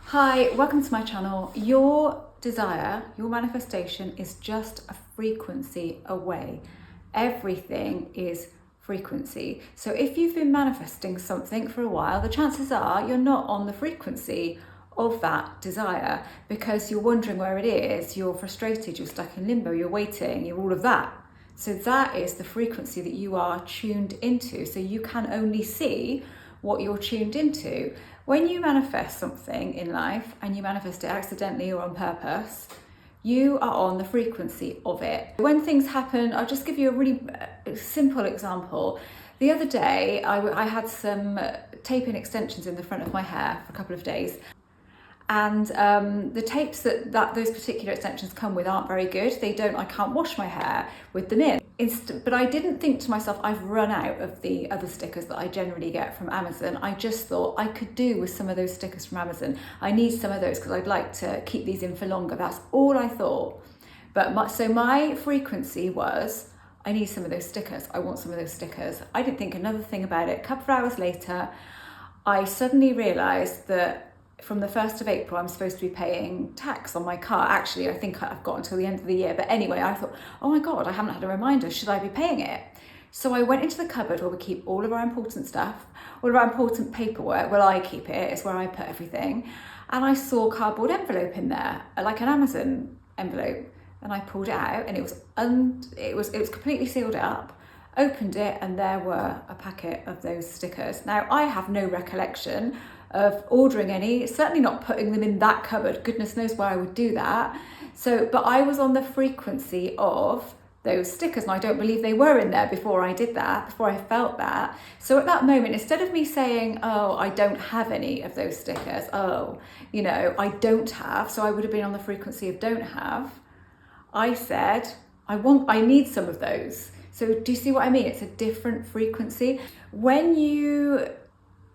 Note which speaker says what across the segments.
Speaker 1: Hi, welcome to my channel. Your desire, your manifestation is just a frequency away. Everything is frequency. So if you've been manifesting something for a while, the chances are you're not on the frequency of that desire because you're wondering where it is, you're frustrated, you're stuck in limbo, you're waiting, you're all of that. So that is the frequency that you are tuned into. So you can only see what you're tuned into. When you manifest something in life and you manifest it accidentally or on purpose, you are on the frequency of it. When things happen, I'll just give you a really simple example. The other day, I had some tape-in extensions in the front of my hair for a couple of days. And the tapes that those particular extensions come with aren't very good. I can't wash my hair with them in. But I didn't think to myself, I've run out of the other stickers that I generally get from Amazon. I just thought I could do with some of those stickers from Amazon. I need some of those because I'd like to keep these in for longer. That's all I thought. So my frequency was, I need some of those stickers. I want some of those stickers. I didn't think another thing about it. A couple of hours later, I suddenly realised that from the 1st of April, I'm supposed to be paying tax on my car. Actually, I think I've got until the end of the year. But anyway, I thought, oh my God, I haven't had a reminder. Should I be paying it? So I went into the cupboard where we keep all of our important stuff, all of our important paperwork. Well, I keep it. It's where I put everything. And I saw a cardboard envelope in there, like an Amazon envelope. And I pulled it out and it was completely sealed up. Opened it and there were a packet of those stickers. Now, I have no recollection of ordering any, certainly not putting them in that cupboard. Goodness knows why I would do that. But I was on the frequency of those stickers, and I don't believe they were in there before I did that, before I felt that. So at that moment, instead of me saying, oh, I don't have any of those stickers, I don't have, so I would have been on the frequency of don't have, I said, I need some of those. So do you see what I mean? It's a different frequency. When you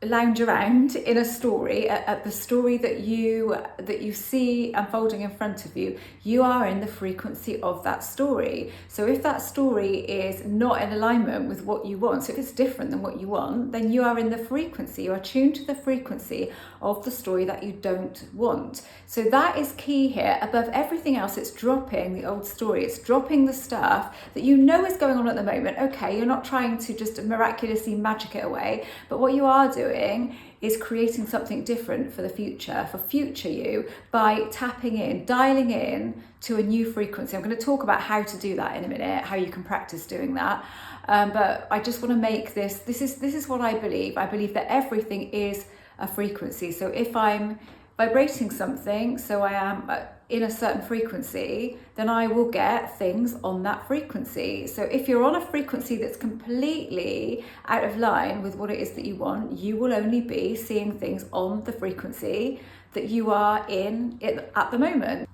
Speaker 1: lounge around in a story, at the story that you see unfolding in front of you, you are in the frequency of that story. So if that story is not in alignment with what you want, so if it's different than what you want, then you are in the frequency, you are tuned to the frequency of the story that you don't want. So that is key here. Above everything else, it's dropping the old story, it's dropping the stuff that you know is going on at the moment. Okay, you're not trying to just miraculously magic it away, but what you are doing is creating something different for the future, for future you, by tapping in, dialing in to a new frequency. I'm going to talk about how to do that in a minute, how you can practice doing that. But I just want to make this is what I believe. I believe that everything is a frequency. So if I'm vibrating something, so I am in a certain frequency, then I will get things on that frequency. So if you're on a frequency that's completely out of line with what it is that you want, you will only be seeing things on the frequency that you are in at the moment.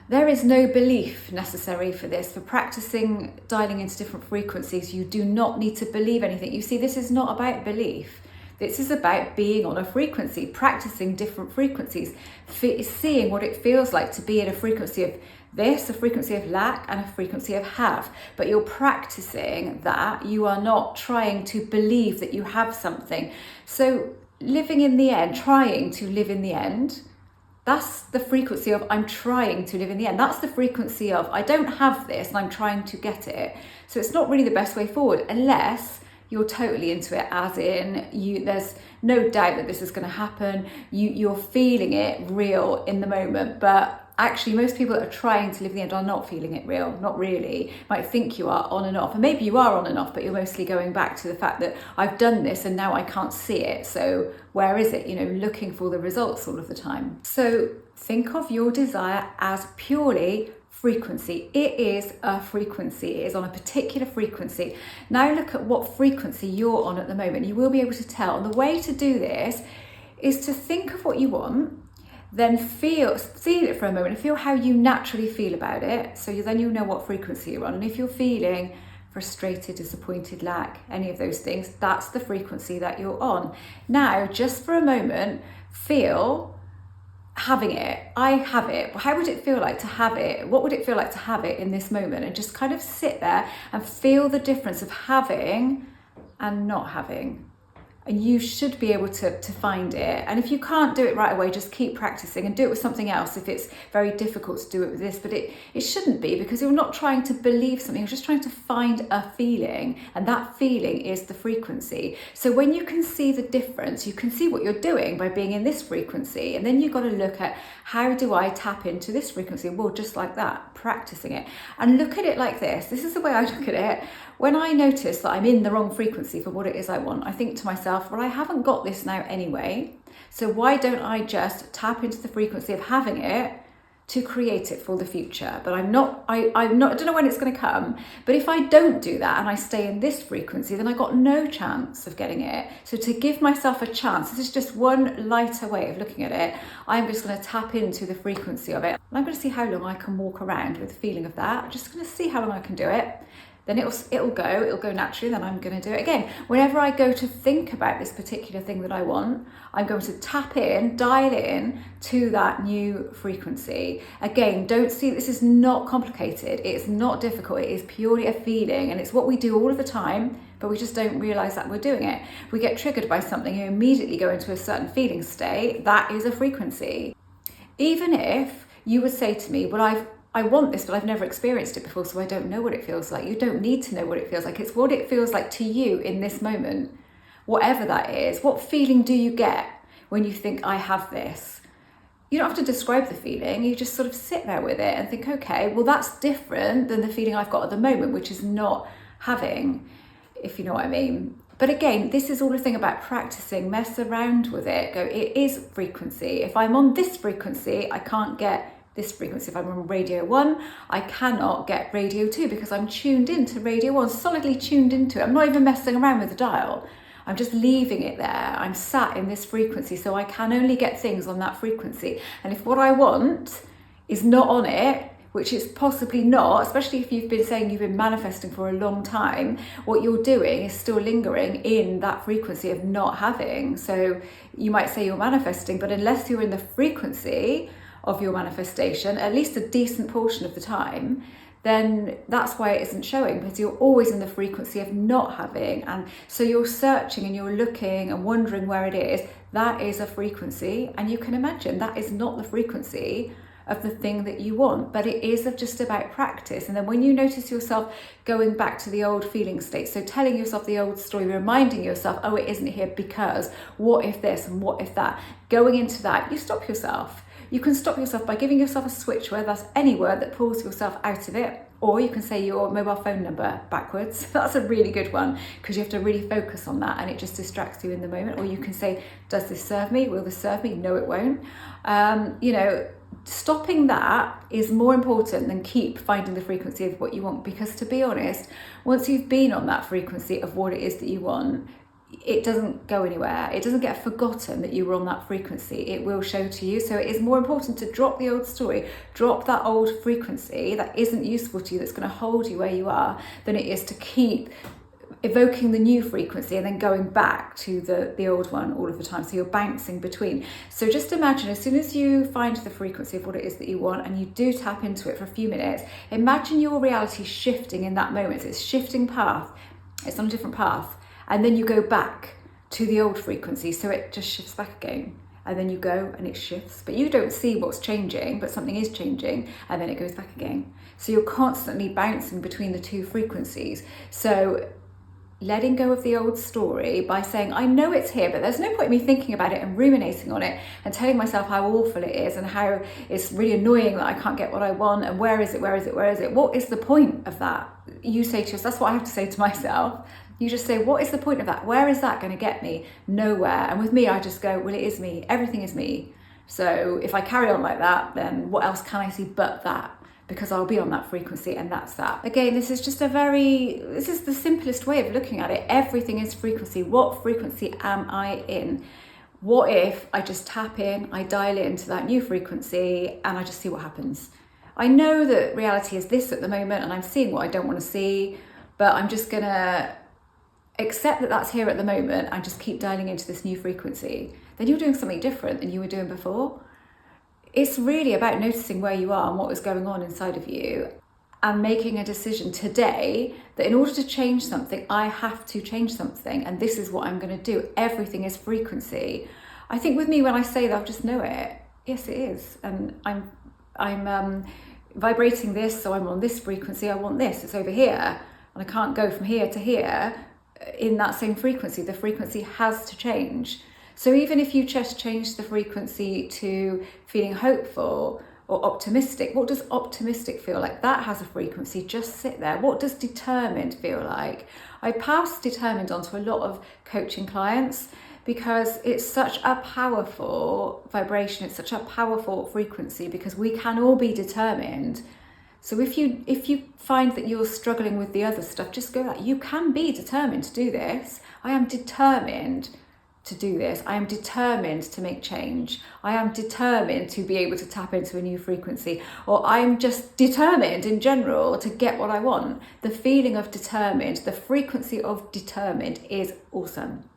Speaker 1: There is no belief necessary for this. For practicing dialing into different frequencies, you do not need to believe anything. You see, this is not about belief. This is about being on a frequency, practicing different frequencies, seeing what it feels like to be in a frequency of this, a frequency of lack, and a frequency of have. But you're practicing that. You are not trying to believe that you have something. So living in the end, trying to live in the end, that's the frequency of I'm trying to live in the end. That's the frequency of I don't have this and I'm trying to get it. So it's not really the best way forward unless you're totally into it, as in there's no doubt that this is going to happen. You're feeling it real in the moment, but actually most people that are trying to live the end are not feeling it real, not really. Might think you are on and off, and maybe you are on and off, but you're mostly going back to the fact that I've done this and now I can't see it. So where is it? Looking for the results all of the time. So think of your desire as purely frequency. It is a frequency. It is on a particular frequency. Now look at what frequency you're on at the moment. You will be able to tell. And the way to do this is to think of what you want, then feel it for a moment and feel how you naturally feel about it. So then you'll know what frequency you're on. And if you're feeling frustrated, disappointed, lack, any of those things, that's the frequency that you're on. Now, just for a moment, feel having it. I have it. How would it feel like to have it? What would it feel like to have it in this moment? And just kind of sit there and feel the difference of having and not having. and you should be able to find it. And if you can't do it right away, just keep practicing and do it with something else if it's very difficult to do it with this. But it shouldn't be, because you're not trying to believe something, you're just trying to find a feeling, and that feeling is the frequency. So when you can see the difference, you can see what you're doing by being in this frequency, and then you've got to look at, how do I tap into this frequency? Well, just like that, practicing it. And look at it like this. This is the way I look at it. When I notice that I'm in the wrong frequency for what it is I want, I think to myself, well, I haven't got this now anyway, so why don't I just tap into the frequency of having it to create it for the future? But I don't know when it's going to come, but if I don't do that and I stay in this frequency, then I got no chance of getting it. So to give myself a chance, this is just one lighter way of looking at it. I'm just going to tap into the frequency of it. And I'm going to see how long I can walk around with the feeling of that. I'm just going to see how long I can do it. Then it'll go naturally, then I'm going to do it again. Whenever I go to think about this particular thing that I want, I'm going to tap in, dial in to that new frequency. Again, don't see, this is not complicated. It's not difficult. It is purely a feeling, and it's what we do all of the time, but we just don't realize that we're doing it. We get triggered by something, you immediately go into a certain feeling state. That is a frequency. Even if you would say to me, well, I want this, but I've never experienced it before, so I don't know what it feels like. You don't need to know what it feels like. It's what it feels like to you in this moment, whatever that is. What feeling do you get when you think, I have this? You don't have to describe the feeling. You just sort of sit there with it and think, okay, well, that's different than the feeling I've got at the moment, which is not having, if you know what I mean. But again, this is all the thing about practicing. Mess around with it. Go, it is frequency. If I'm on this frequency, I can't get this frequency. If I'm on radio 1, I cannot get radio 2 because I'm tuned into radio 1, solidly tuned into it. I'm not even messing around with the dial. I'm just leaving it there. I'm sat in this frequency, so I can only get things on that frequency. And if what I want is not on it, which is possibly not, especially if you've been saying you've been manifesting for a long time, what you're doing is still lingering in that frequency of not having. So you might say you're manifesting, but unless you're in the frequency of your manifestation, at least a decent portion of the time, then that's why it isn't showing, because you're always in the frequency of not having. And so you're searching and you're looking and wondering where it is. That is a frequency, and you can imagine that is not the frequency of the thing that you want, but it is just about practice. And then when you notice yourself going back to the old feeling state, so telling yourself the old story, reminding yourself, oh, it isn't here because what if this and what if that, going into that, you stop yourself. You can stop yourself by giving yourself a switch word. That's any word that pulls yourself out of it. Or you can say your mobile phone number backwards. That's a really good one, because you have to really focus on that and it just distracts you in the moment. Or you can say, does this serve me? Will this serve me? No, it won't. Stopping that is more important than keep finding the frequency of what you want, because to be honest, once you've been on that frequency of what it is that you want, it doesn't go anywhere. It doesn't get forgotten that you were on that frequency. It will show to you. So it is more important to drop the old story, drop that old frequency that isn't useful to you, that's going to hold you where you are, than it is to keep evoking the new frequency and then going back to the old one all of the time. So you're bouncing between. So just imagine, as soon as you find the frequency of what it is that you want and you do tap into it for a few minutes, imagine your reality shifting in that moment. It's shifting path. It's on a different path. And then you go back to the old frequency. So it just shifts back again. And then you go and it shifts. But you don't see what's changing, but something is changing. And then it goes back again. So you're constantly bouncing between the two frequencies. So letting go of the old story by saying, I know it's here, but there's no point in me thinking about it and ruminating on it and telling myself how awful it is and how it's really annoying that I can't get what I want and where is it? What is the point of that? You say to yourself, that's what I have to say to myself. You just say, what is the point of that? Where is that going to get me? Nowhere. And with me, I just go, well, it is me. Everything is me. So if I carry on like that, then what else can I see but that? Because I'll be on that frequency and that's that. Again, this is the simplest way of looking at it. Everything is frequency. What frequency am I in? What if I just tap in, I dial into that new frequency and I just see what happens? I know that reality is this at the moment and I'm seeing what I don't want to see, but I'm just gonna accept that that's here at the moment and just keep dialing into this new frequency. Then you're doing something different than you were doing before. It's really about noticing where you are and what is going on inside of you and making a decision today that in order to change something, I have to change something, and this is what I'm going to do. Everything is frequency. I think with me, when I say that, I just know it. Yes, it is, and I'm vibrating this, so I'm on this frequency. I want this. It's over here, and I can't go from here to here in that same frequency. The frequency has to change. So even if you just change the frequency to feeling hopeful or optimistic, what does optimistic feel like? That has a frequency. Just sit there. What does determined feel like? I pass determined on to a lot of coaching clients because it's such a powerful vibration. It's such a powerful frequency because we can all be determined. So if you find that you're struggling with the other stuff, just go like, you can be determined to do this. I am determined to do this. I am determined to make change. I am determined to be able to tap into a new frequency, or I'm just determined in general to get what I want. The feeling of determined, the frequency of determined is awesome.